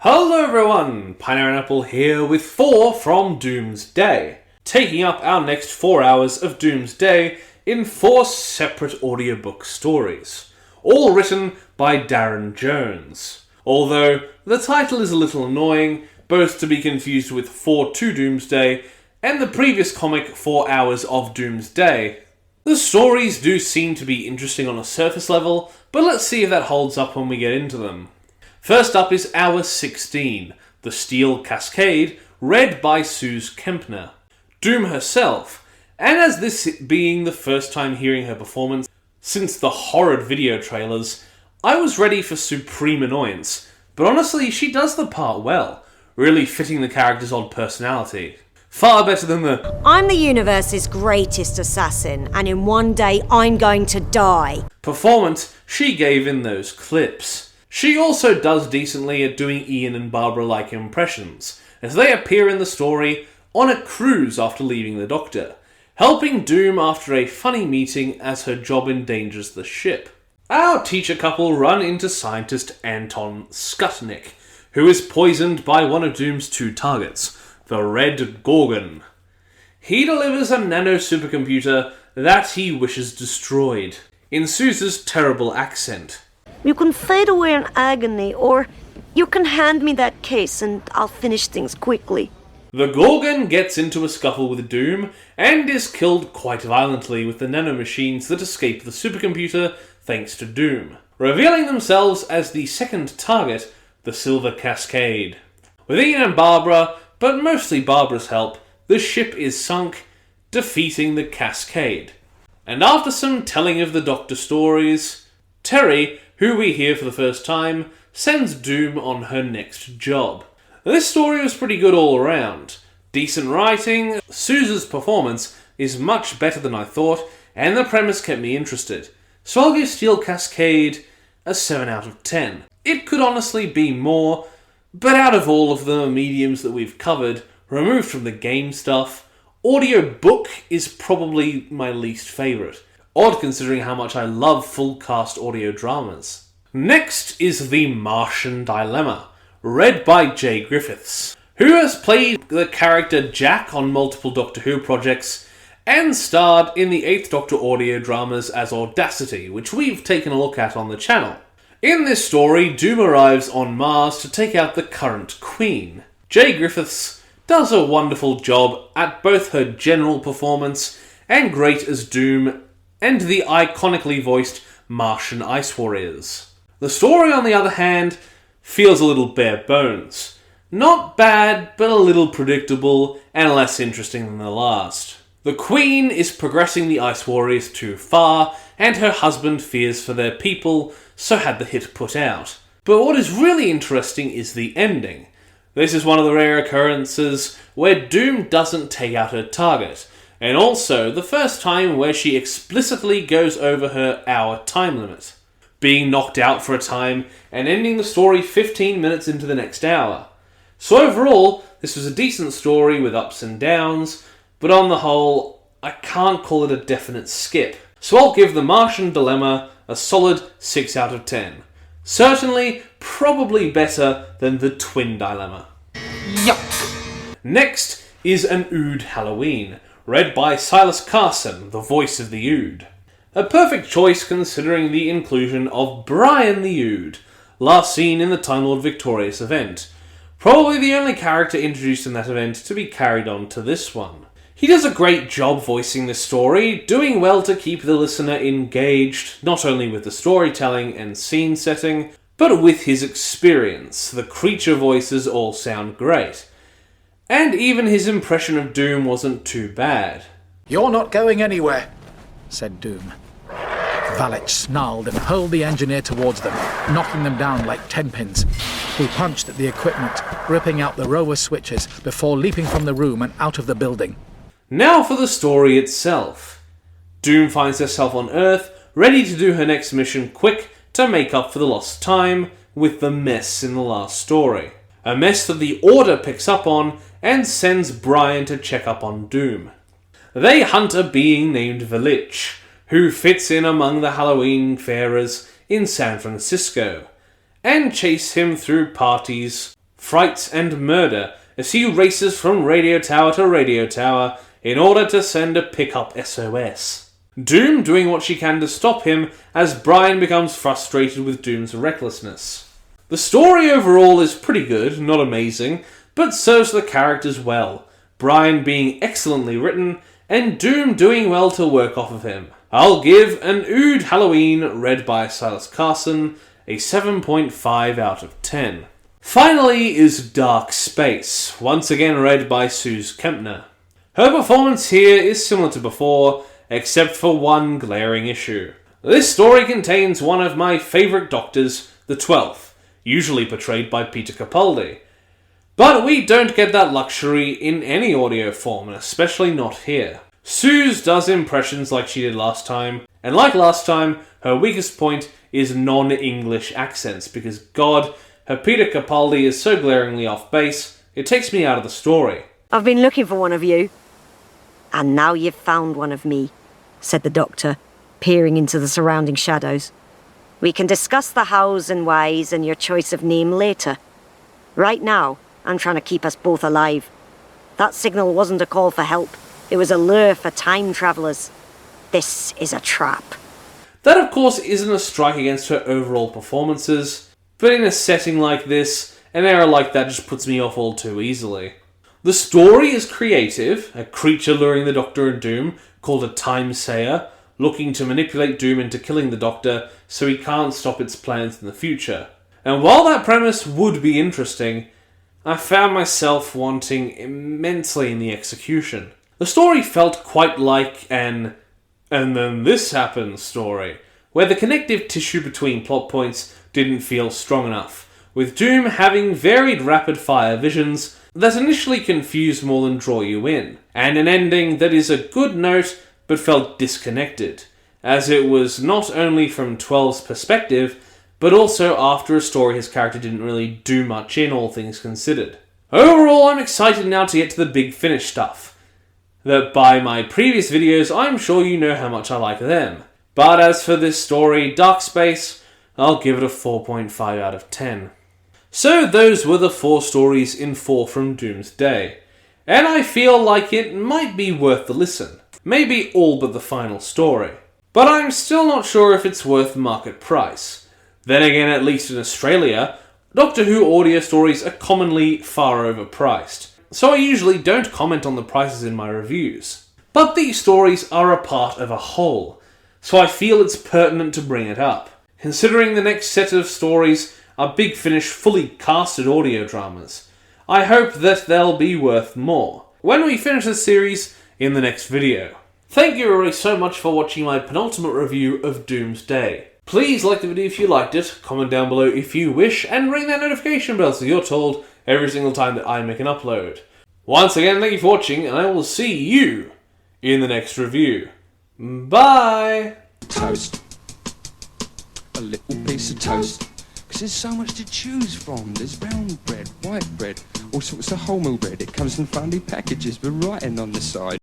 Hello everyone, Pineaaronapple here with 4 from Doomsday, taking up our next 4 hours of Doomsday in 4 separate audiobook stories, all written by Darren Jones. Although the title is a little annoying, both to be confused with 4 to Doomsday and the previous comic 4 Hours of Doomsday. The stories do seem to be interesting on a surface level, but let's see if that holds up when we get into them. First up is Hour 16, The Steel Cascade, read by Suze Kempner. Doom herself, and as this being the first time hearing her performance since the horrid video trailers, I was ready for supreme annoyance, but honestly she does the part well, really fitting the character's odd personality. Far better than the "I'm the universe's greatest assassin, and in one day I'm going to die" performance she gave in those clips. She also does decently at doing Ian and Barbara-like impressions, as they appear in the story on a cruise after leaving the Doctor, helping Doom after a funny meeting as her job endangers the ship. Our teacher couple run into scientist Anton Skutnik, who is poisoned by one of Doom's 2 targets, the Red Gorgon. He delivers a nano-supercomputer that he wishes destroyed, in Suze's terrible accent. "You can fade away in agony, or you can hand me that case and I'll finish things quickly." The Gorgon gets into a scuffle with Doom and is killed quite violently with the nanomachines that escape the supercomputer thanks to Doom, revealing themselves as the second target, the Silver Cascade. With Ian and Barbara, but mostly Barbara's help, the ship is sunk, defeating the Cascade. And after some telling of the Doctor stories, Terry, who we hear for the first time, sends Doom on her next job. This story was pretty good all around. Decent writing, Suze's performance is much better than I thought, and the premise kept me interested. So I'll give Steel Cascade a 7 out of 10. It could honestly be more, but out of all of the mediums that we've covered, removed from the game stuff, audiobook is probably my least favourite. Odd considering how much I love full cast audio dramas. Next is The Martian Dilemma, read by Jay Griffiths, who has played the character Jack on multiple Doctor Who projects and starred in the 8th Doctor audio dramas as Audacity, which we've taken a look at on the channel. In this story, Doom arrives on Mars to take out the current Queen. Jay Griffiths does a wonderful job at both her general performance and great as Doom and the iconically voiced Martian Ice Warriors. The story, on the other hand, feels a little bare bones. Not bad, but a little predictable and less interesting than the last. The Queen is progressing the Ice Warriors too far, and her husband fears for their people, so had the hit put out. But what is really interesting is the ending. This is one of the rare occurrences where Doom doesn't take out her target, and also the first time where she explicitly goes over her hour time limit, being knocked out for a time and ending the story 15 minutes into the next hour. So overall, this was a decent story with ups and downs, but on the whole, I can't call it a definite skip. So I'll give The Martian Dilemma a solid 6 out of 10. Certainly, probably better than The Twin Dilemma. Yup! Next is an Ood Halloween, read by Silas Carson, the voice of the Ood. A perfect choice considering the inclusion of Brian the Ood, last seen in the Time Lord Victorious event. Probably the only character introduced in that event to be carried on to this one. He does a great job voicing this story, doing well to keep the listener engaged, not only with the storytelling and scene setting, but with his experience. The creature voices all sound great. And even his impression of Doom wasn't too bad. "You're not going anywhere," said Doom. Valet snarled and hurled the engineer towards them, knocking them down like 10-pins. He punched at the equipment, ripping out the row of switches before leaping from the room and out of the building. Now for the story itself. Doom finds herself on Earth, ready to do her next mission quick to make up for the lost time with the mess in the last story. A mess that the Order picks up on and sends Brian to check up on Doom. They hunt a being named Velich, who fits in among the Halloween farers in San Francisco, and chase him through parties fright and murder as he races from radio tower to radio tower in order to send a pickup SOS. Doom doing what she can to stop him as Brian becomes frustrated with Doom's recklessness. The story overall is pretty good, not amazing, but serves the characters well, Brian being excellently written and Doom doing well to work off of him. I'll give an Ood Halloween, read by Silas Carson, a 7.5 out of 10. Finally is Dark Space, once again read by Suze Kempner. Her performance here is similar to before, except for one glaring issue. This story contains one of my favourite Doctors, the 12th, usually portrayed by Peter Capaldi. But we don't get that luxury in any audio form, and especially not here. Suze does impressions like she did last time, and like last time, her weakest point is non-English accents, because God, her Peter Capaldi is so glaringly off base, it takes me out of the story. I've been looking for one of you. And now you've found one of me, said the Doctor, peering into the surrounding shadows. We can discuss the hows and whys and your choice of name later. Right now, I'm trying to keep us both alive. That signal wasn't a call for help. It was a lure for time travellers. This is a trap. That, of course, isn't a strike against her overall performances, but in a setting like this, an error like that just puts me off all too easily. The story is creative, a creature luring the Doctor and Doom, called a Time Sayer, looking to manipulate Doom into killing the Doctor so he can't stop its plans in the future. And while that premise would be interesting, I found myself wanting immensely in the execution. The story felt quite like an "and then this happened" story, where the connective tissue between plot points didn't feel strong enough, with Doom having varied rapid-fire visions that initially confuse more than draw you in, and an ending that is a good note but felt disconnected, as it was not only from 12's perspective, but also after a story his character didn't really do much in, all things considered. Overall, I'm excited now to get to the big finish stuff, that by my previous videos I'm sure you know how much I like them. But as for this story, Dark Space, I'll give it a 4.5 out of 10. So those were the 4 stories in 4 from Doomsday, and I feel like it might be worth the listen. Maybe all but the final story. But I'm still not sure if it's worth market price. Then again, at least in Australia, Doctor Who audio stories are commonly far overpriced, so I usually don't comment on the prices in my reviews. But these stories are a part of a whole, so I feel it's pertinent to bring it up, considering the next set of stories are Big Finish fully casted audio dramas. I hope that they'll be worth more when we finish the series in the next video. Thank you everybody so much for watching my penultimate review of Doomsday. Please like the video if you liked it, comment down below if you wish, and ring that notification bell so you're told every single time that I make an upload. Once again, thank you for watching, and I will see you in the next review. Bye! Toast. A little piece of toast. Because there's so much to choose from. There's brown bread, white bread, all sorts of wholemeal bread. It comes in funny packages with writing on the side.